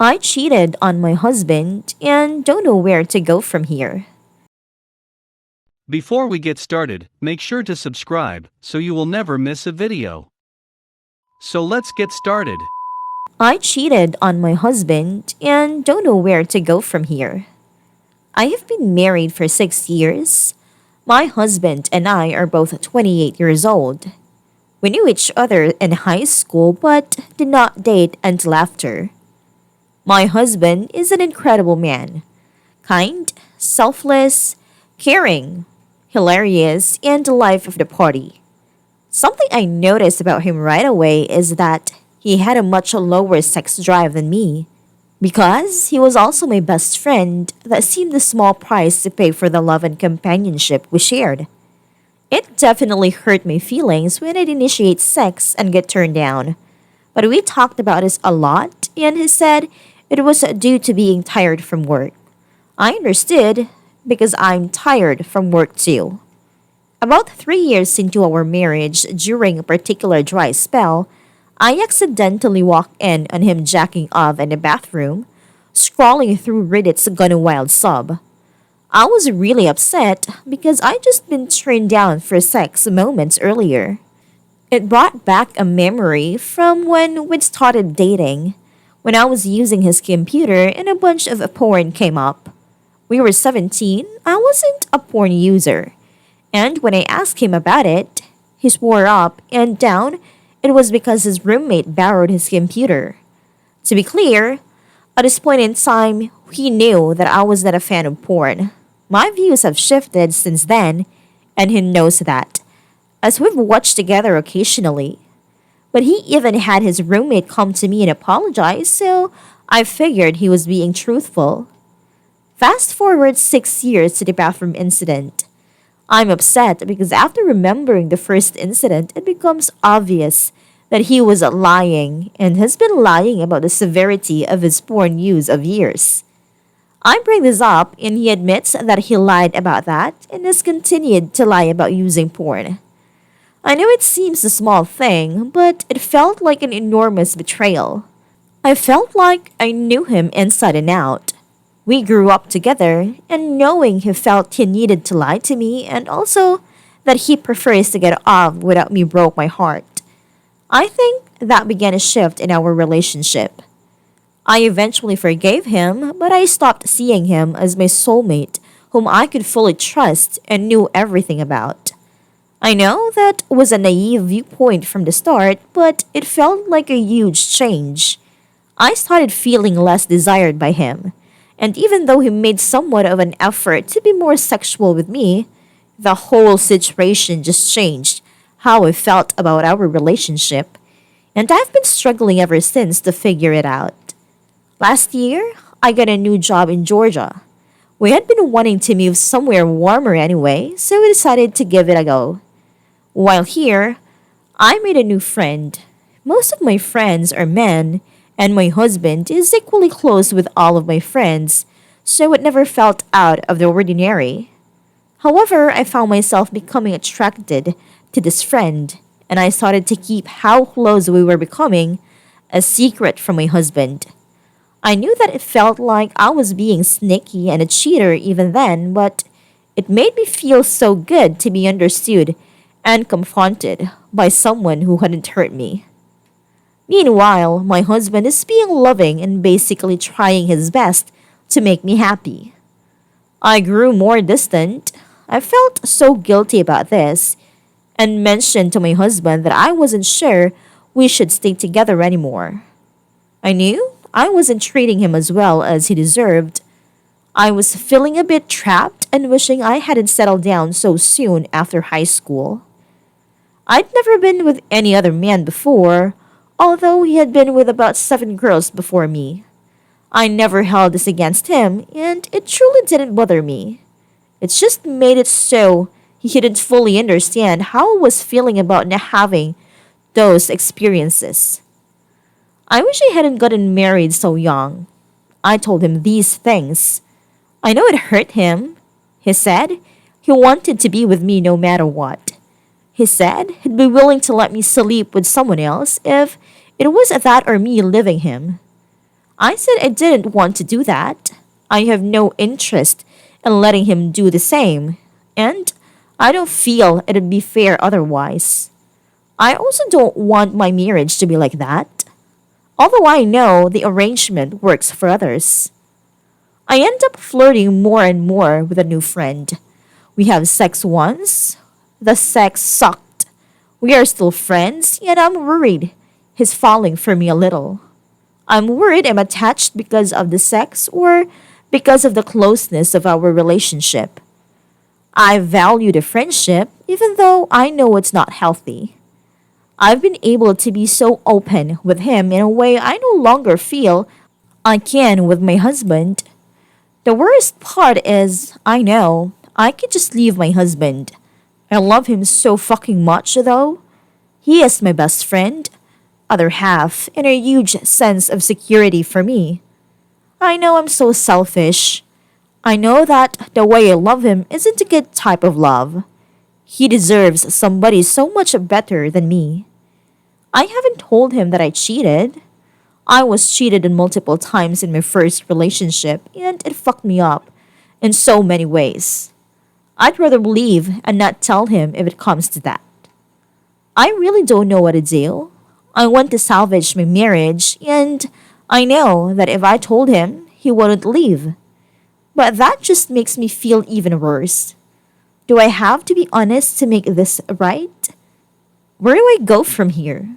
I cheated on my husband and don't know where to go from here. Before we get started, make sure to subscribe so you will never miss a video. So let's get started. I cheated on my husband and don't know where to go from here. I have been married for 6 years. My husband and I are both 28 years old. We knew each other in high school but did not date until after. My husband is an incredible man. Kind, selfless, caring, hilarious, and the life of the party. Something I noticed about him right away is that he had a much lower sex drive than me. Because he was also my best friend, that seemed a small price to pay for the love and companionship we shared. It definitely hurt my feelings when I'd initiate sex and get turned down. But we talked about this a lot, and he said it was due to being tired from work. I understood because I'm tired from work too. About 3 years into our marriage, during a particular dry spell, I accidentally walked in on him jacking off in the bathroom, scrolling through Reddit's Gone Wild sub. I was really upset because I'd just been turned down for sex moments earlier. It brought back a memory from when we'd started dating, when I was using his computer and a bunch of porn came up. We were 17, I wasn't a porn user, and when I asked him about it, he swore up and down it was because his roommate borrowed his computer. To be clear, at this point in time, he knew that I was not a fan of porn. My views have shifted since then, and he knows that, as we've watched together occasionally. But he even had his roommate come to me and apologize, so I figured he was being truthful. Fast forward 6 years to the bathroom incident. I'm upset because after remembering the first incident, it becomes obvious that he was lying and has been lying about the severity of his porn use of years. I bring this up and he admits that he lied about that and has continued to lie about using porn. I know it seems a small thing, but it felt like an enormous betrayal. I felt like I knew him inside and out. We grew up together, and knowing he felt he needed to lie to me and also that he prefers to get off without me broke my heart. I think that began a shift in our relationship. I eventually forgave him, but I stopped seeing him as my soulmate whom I could fully trust and knew everything about. I know that was a naive viewpoint from the start, but it felt like a huge change. I started feeling less desired by him. And even though he made somewhat of an effort to be more sexual with me, the whole situation just changed how I felt about our relationship, and I've been struggling ever since to figure it out. Last year, I got a new job in Georgia. We had been wanting to move somewhere warmer anyway, so we decided to give it a go. While here, I made a new friend. Most of my friends are men, and my husband is equally close with all of my friends, so it never felt out of the ordinary. However, I found myself becoming attracted to this friend, and I started to keep how close we were becoming a secret from my husband. I knew that it felt like I was being sneaky and a cheater even then, but it made me feel so good to be understood and confronted by someone who hadn't hurt me. Meanwhile, my husband is being loving and basically trying his best to make me happy. I grew more distant. I felt so guilty about this and mentioned to my husband that I wasn't sure we should stay together anymore. I knew I wasn't treating him as well as he deserved. I was feeling a bit trapped and wishing I hadn't settled down so soon after high school. I'd never been with any other man before, although he had been with about 7 girls before me. I never held this against him, and it truly didn't bother me. It just made it so he didn't fully understand how I was feeling about not having those experiences. I wish I hadn't gotten married so young. I told him these things. I know it hurt him. He said he wanted to be with me no matter what. He said he'd be willing to let me sleep with someone else if it was that or me leaving him. I said I didn't want to do that. I have no interest in letting him do the same, and I don't feel it'd be fair otherwise. I also don't want my marriage to be like that, although I know the arrangement works for others. I end up flirting more and more with a new friend. We have sex once. The sex sucked. We are still friends, yet I'm worried he's falling for me a little. I'm worried I'm attached because of the sex or because of the closeness of our relationship. I value the friendship, even though I know it's not healthy. I've been able to be so open with him in a way I no longer feel I can with my husband. The worst part is, I know I could just leave my husband. I love him so fucking much, though. He is my best friend, other half, and a huge sense of security for me. I know I'm so selfish. I know that the way I love him isn't a good type of love. He deserves somebody so much better than me. I haven't told him that I cheated. I was cheated on multiple times in my first relationship, and it fucked me up in so many ways. I'd rather leave and not tell him if it comes to that. I really don't know what to do. I want to salvage my marriage, and I know that if I told him, he wouldn't leave. But that just makes me feel even worse. Do I have to be honest to make this right? Where do I go from here?